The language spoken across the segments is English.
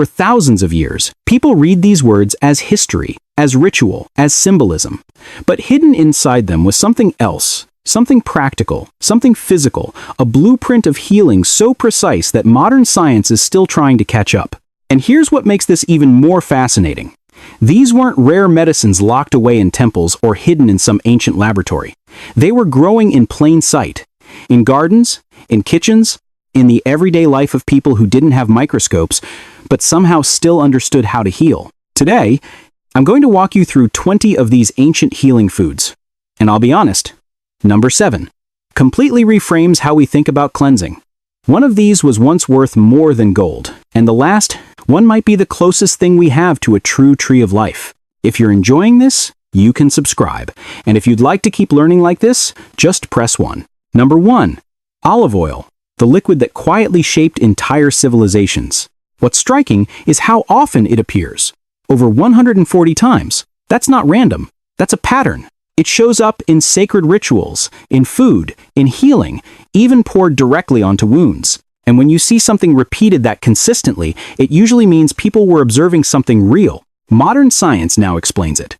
For thousands of years, people read these words as history, as ritual, as symbolism. But hidden inside them was something else, something practical, something physical, a blueprint of healing so precise that modern science is still trying to catch up. And here's what makes this even more fascinating. These weren't rare medicines locked away in temples or hidden in some ancient laboratory. They were growing in plain sight, in gardens, in kitchens, in the everyday life of people who didn't have microscopes, but somehow still understood how to heal. Today, I'm going to walk you through 20 of these ancient healing foods. And I'll be honest, number 7 completely reframes how we think about cleansing. One of these was once worth more than gold, and the last one might be the closest thing we have to a true tree of life. If you're enjoying this, you can subscribe. And if you'd like to keep learning like this, just press 1. Number 1. Olive oil, the liquid that quietly shaped entire civilizations. What's striking is how often it appears. Over 140 times. That's not random. That's a pattern. It shows up in sacred rituals, in food, in healing, even poured directly onto wounds. And when you see something repeated that consistently, it usually means people were observing something real. Modern science now explains it.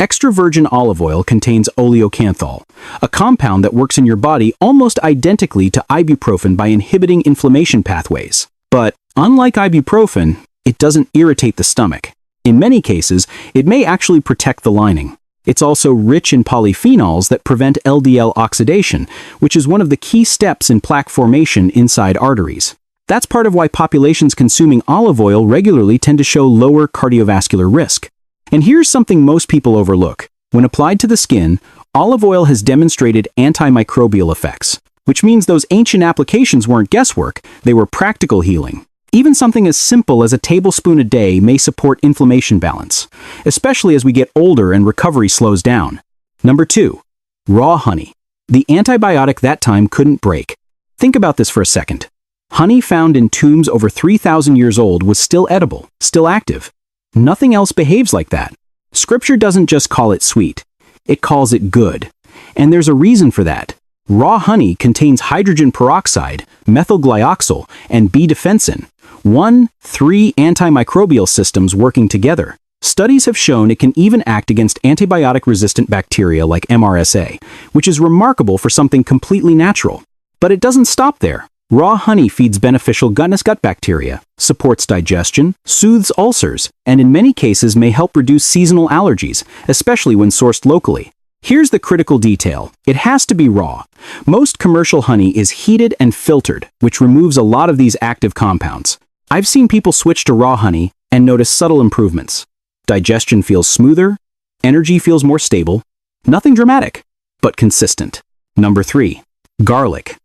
Extra virgin olive oil contains oleocanthal, a compound that works in your body almost identically to ibuprofen by inhibiting inflammation pathways. But unlike ibuprofen, it doesn't irritate the stomach. In many cases, it may actually protect the lining. It's also rich in polyphenols that prevent LDL oxidation, which is one of the key steps in plaque formation inside arteries. That's part of why populations consuming olive oil regularly tend to show lower cardiovascular risk. And here's something most people overlook. When applied to the skin, olive oil has demonstrated antimicrobial effects, which means those ancient applications weren't guesswork, they were practical healing. Even something as simple as a tablespoon a day may support inflammation balance, especially as we get older and recovery slows down. Number 2. Raw honey. The antibiotic that time couldn't break. Think about this for a second. Honey found in tombs over 3,000 years old was still edible, still active. Nothing else behaves like that. Scripture doesn't just call it sweet. It calls it good. And there's a reason for that. Raw honey contains hydrogen peroxide, methylglyoxal, and B-defensin, 3 antimicrobial systems working together. Studies have shown it can even act against antibiotic-resistant bacteria like MRSA, which is remarkable for something completely natural. But it doesn't stop there. Raw honey feeds beneficial gut bacteria, supports digestion, soothes ulcers, and in many cases may help reduce seasonal allergies, especially when sourced locally. Here's the critical detail. It has to be raw. Most commercial honey is heated and filtered, which removes a lot of these active compounds. I've seen people switch to raw honey and notice subtle improvements. Digestion feels smoother, energy feels more stable, nothing dramatic, but consistent. Number 3. Garlic.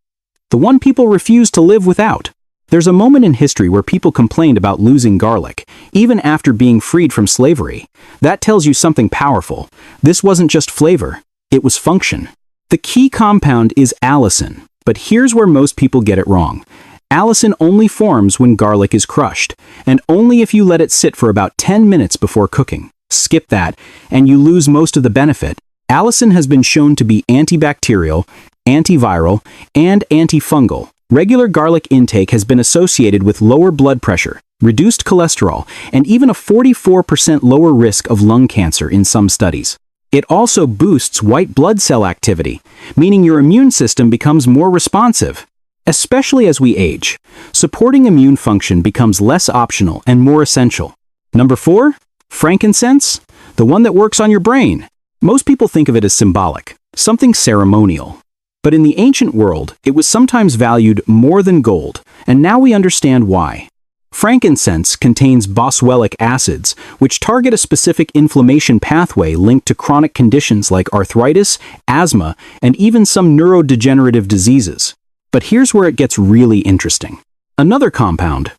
The one people refuse to live without. There's a moment in history where people complained about losing garlic, even after being freed from slavery. That tells you something powerful. This wasn't just flavor, it was function. The key compound is allicin, but here's where most people get it wrong. Allicin only forms when garlic is crushed, and only if you let it sit for about 10 minutes before cooking. Skip that, and you lose most of the benefit. Allicin has been shown to be antibacterial, antiviral, and antifungal. Regular garlic intake has been associated with lower blood pressure, reduced cholesterol, and even a 44% lower risk of lung cancer in some studies. It also boosts white blood cell activity, meaning your immune system becomes more responsive. Especially as we age, supporting immune function becomes less optional and more essential. Number 4, frankincense, the one that works on your brain. Most people think of it as symbolic, something ceremonial. But in the ancient world, it was sometimes valued more than gold, and now we understand why. Frankincense contains boswellic acids, which target a specific inflammation pathway linked to chronic conditions like arthritis, asthma, and even some neurodegenerative diseases. But here's where it gets really interesting. Another compound,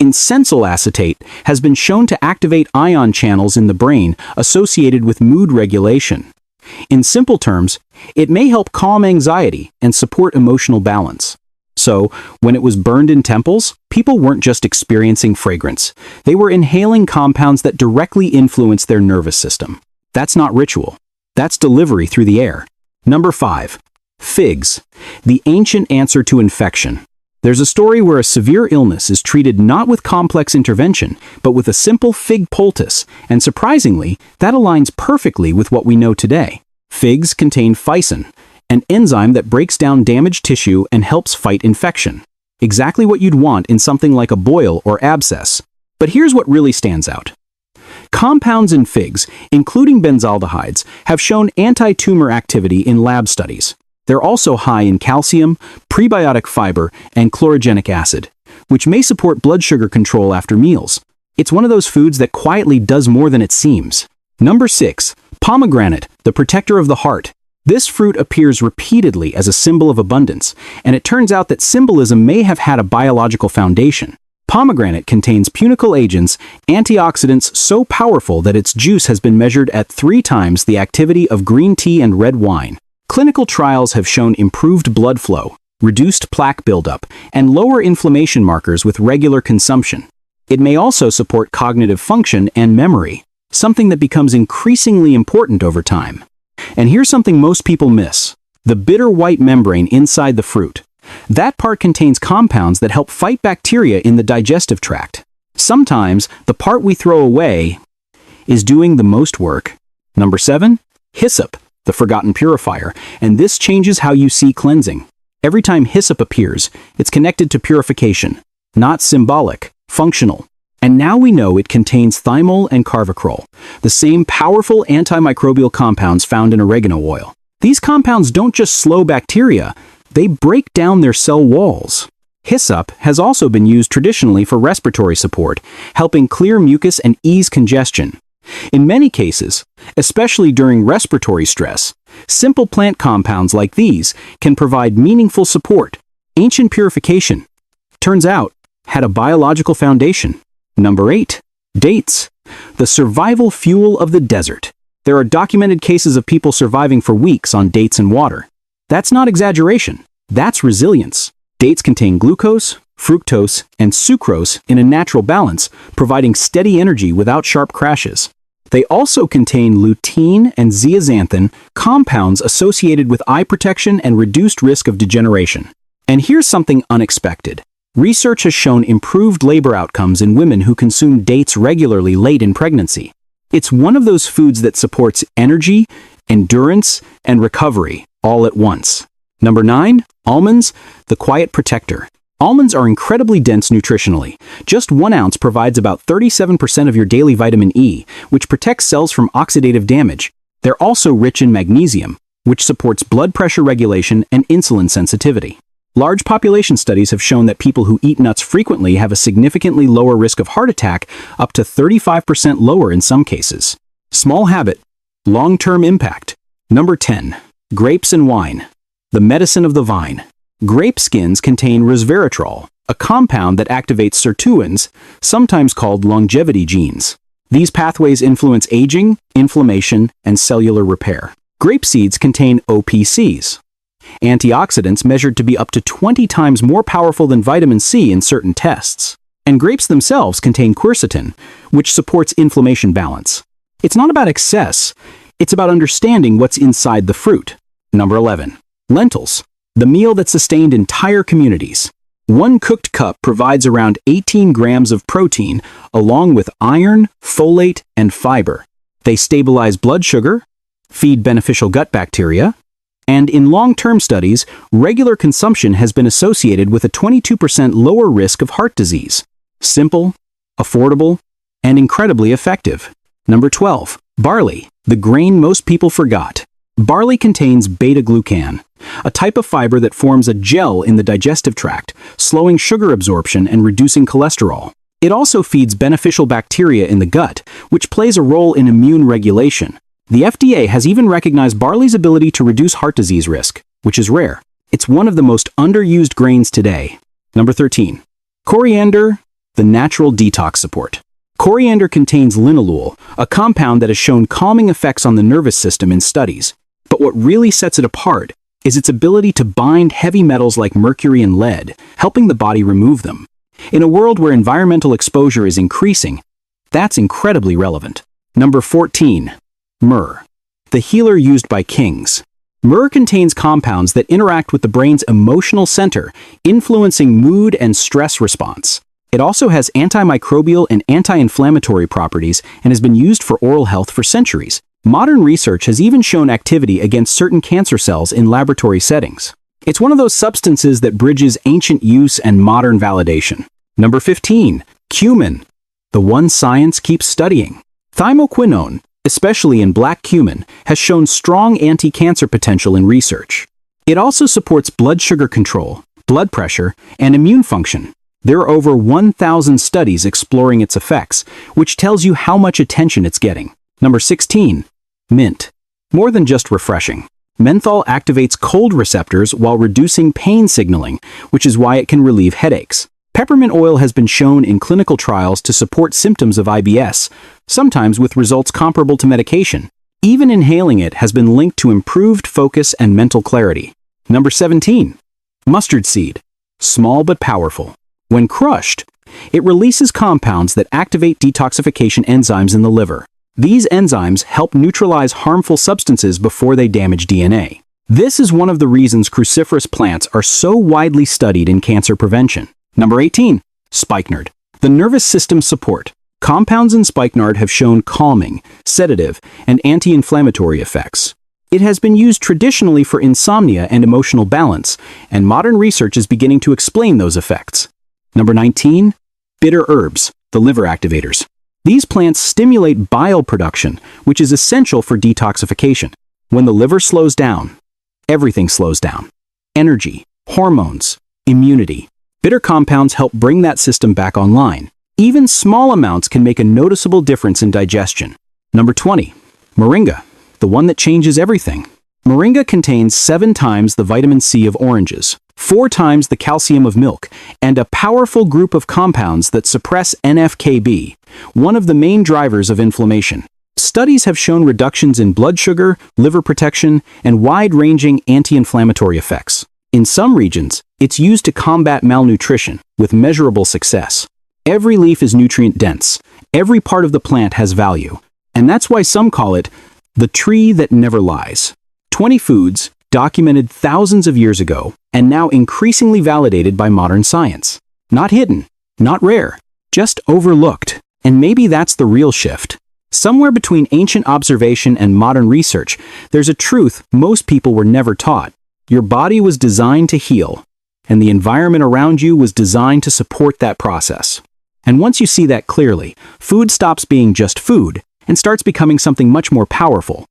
insensyl acetate, has been shown to activate ion channels in the brain associated with mood regulation. In simple terms, it may help calm anxiety and support emotional balance. So, when it was burned in temples, people weren't just experiencing fragrance. They were inhaling compounds that directly influence their nervous system. That's not ritual. That's delivery through the air. Number 5. Figs, the ancient answer to infection. There's a story where a severe illness is treated not with complex intervention, but with a simple fig poultice, and surprisingly, that aligns perfectly with what we know today. Figs contain phycin, an enzyme that breaks down damaged tissue and helps fight infection. Exactly what you'd want in something like a boil or abscess. But here's what really stands out. Compounds in figs, including benzaldehydes, have shown anti-tumor activity in lab studies. They're also high in calcium, prebiotic fiber, and chlorogenic acid, which may support blood sugar control after meals. It's one of those foods that quietly does more than it seems. Number 6. Pomegranate, the protector of the heart. This fruit appears repeatedly as a symbol of abundance, and it turns out that symbolism may have had a biological foundation. Pomegranate contains punicle agents, antioxidants so powerful that its juice has been measured at 3 times the activity of green tea and red wine. Clinical trials have shown improved blood flow, reduced plaque buildup, and lower inflammation markers with regular consumption. It may also support cognitive function and memory, something that becomes increasingly important over time. And here's something most people miss: the bitter white membrane inside the fruit. That part contains compounds that help fight bacteria in the digestive tract. Sometimes, the part we throw away is doing the most work. Number 7. Hyssop, the forgotten purifier, and this changes how you see cleansing. Every time hyssop appears, it's connected to purification, not symbolic, functional. And now we know it contains thymol and carvacrol, the same powerful antimicrobial compounds found in oregano oil. These compounds don't just slow bacteria, they break down their cell walls. Hyssop has also been used traditionally for respiratory support, helping clear mucus and ease congestion. In many cases, especially during respiratory stress, simple plant compounds like these can provide meaningful support. Ancient purification, turns out, had a biological foundation. Number 8. Dates, the survival fuel of the desert. There are documented cases of people surviving for weeks on dates and water. That's not exaggeration, that's resilience. Dates contain glucose, fructose, and sucrose in a natural balance, providing steady energy without sharp crashes. They also contain lutein and zeaxanthin, compounds associated with eye protection and reduced risk of degeneration. And here's something unexpected. Research has shown improved labor outcomes in women who consume dates regularly late in pregnancy. It's one of those foods that supports energy, endurance, and recovery all at once. Number 9. Almonds, the quiet protector. Almonds are incredibly dense nutritionally. Just 1 ounce provides about 37% of your daily vitamin E, which protects cells from oxidative damage. They're also rich in magnesium, which supports blood pressure regulation and insulin sensitivity. Large population studies have shown that people who eat nuts frequently have a significantly lower risk of heart attack, up to 35% lower in some cases. Small habit, long-term impact. Number 10. Grapes and wine, the medicine of the vine. Grape skins contain resveratrol, a compound that activates sirtuins, sometimes called longevity genes. These pathways influence aging, inflammation, and cellular repair. Grape seeds contain OPCs, antioxidants measured to be up to 20 times more powerful than vitamin C in certain tests. And grapes themselves contain quercetin, which supports inflammation balance. It's not about excess, it's about understanding what's inside the fruit. Number 11. Lentils, the meal that sustained entire communities. 1 cooked cup provides around 18 grams of protein, along with iron, folate, and fiber. They stabilize blood sugar, feed beneficial gut bacteria, and in long-term studies, regular consumption has been associated with a 22% lower risk of heart disease. Simple, affordable, and incredibly effective. Number 12. Barley, the grain most people forgot. Barley contains beta-glucan, a type of fiber that forms a gel in the digestive tract, slowing sugar absorption and reducing cholesterol. It also feeds beneficial bacteria in the gut, which plays a role in immune regulation. The FDA has even recognized barley's ability to reduce heart disease risk, which is rare. It's one of the most underused grains today. Number 13. Coriander, the natural detox support. Coriander contains linalool, a compound that has shown calming effects on the nervous system in studies. But what really sets it apart is its ability to bind heavy metals like mercury and lead, helping the body remove them. In a world where environmental exposure is increasing, that's incredibly relevant. Number 14. Myrrh, the healer used by kings. Myrrh contains compounds that interact with the brain's emotional center, influencing mood and stress response. It also has antimicrobial and anti-inflammatory properties and has been used for oral health for centuries. Modern research has even shown activity against certain cancer cells in laboratory settings. It's one of those substances that bridges ancient use and modern validation. Number 15. Cumin, the one science keeps studying. Thymoquinone, especially in black cumin, has shown strong anti-cancer potential in research. It also supports blood sugar control, blood pressure, and immune function. There are over 1,000 studies exploring its effects, which tells you how much attention it's getting. Number 16. Mint. More than just refreshing. Menthol activates cold receptors while reducing pain signaling, which is why it can relieve headaches. Peppermint oil has been shown in clinical trials to support symptoms of IBS, sometimes with results comparable to medication. Even inhaling it has been linked to improved focus and mental clarity. Number 17. Mustard seed. Small but powerful. When crushed, it releases compounds that activate detoxification enzymes in the liver. These enzymes help neutralize harmful substances before they damage DNA. This is one of the reasons cruciferous plants are so widely studied in cancer prevention. Number 18. Spikenard. The nervous system support. Compounds in spikenard have shown calming, sedative, and anti-inflammatory effects. It has been used traditionally for insomnia and emotional balance, and modern research is beginning to explain those effects. Number 19. Bitter herbs, the liver activators. These plants stimulate bile production, which is essential for detoxification. When the liver slows down, everything slows down. Energy, hormones, immunity. Bitter compounds help bring that system back online. Even small amounts can make a noticeable difference in digestion. Number 20. Moringa, the one that changes everything. Moringa contains 7 times the vitamin C of oranges, 4 times the calcium of milk, and a powerful group of compounds that suppress NF-κB, one of the main drivers of inflammation. Studies have shown reductions in blood sugar, liver protection, and wide-ranging anti-inflammatory effects. In some regions, it's used to combat malnutrition, with measurable success. Every leaf is nutrient-dense. Every part of the plant has value. And that's why some call it the tree that never lies. 20 foods, documented thousands of years ago, and now increasingly validated by modern science. Not hidden, not rare, just overlooked. And maybe that's the real shift. Somewhere between ancient observation and modern research, there's a truth most people were never taught. Your body was designed to heal, and the environment around you was designed to support that process. And once you see that clearly, food stops being just food and starts becoming something much more powerful.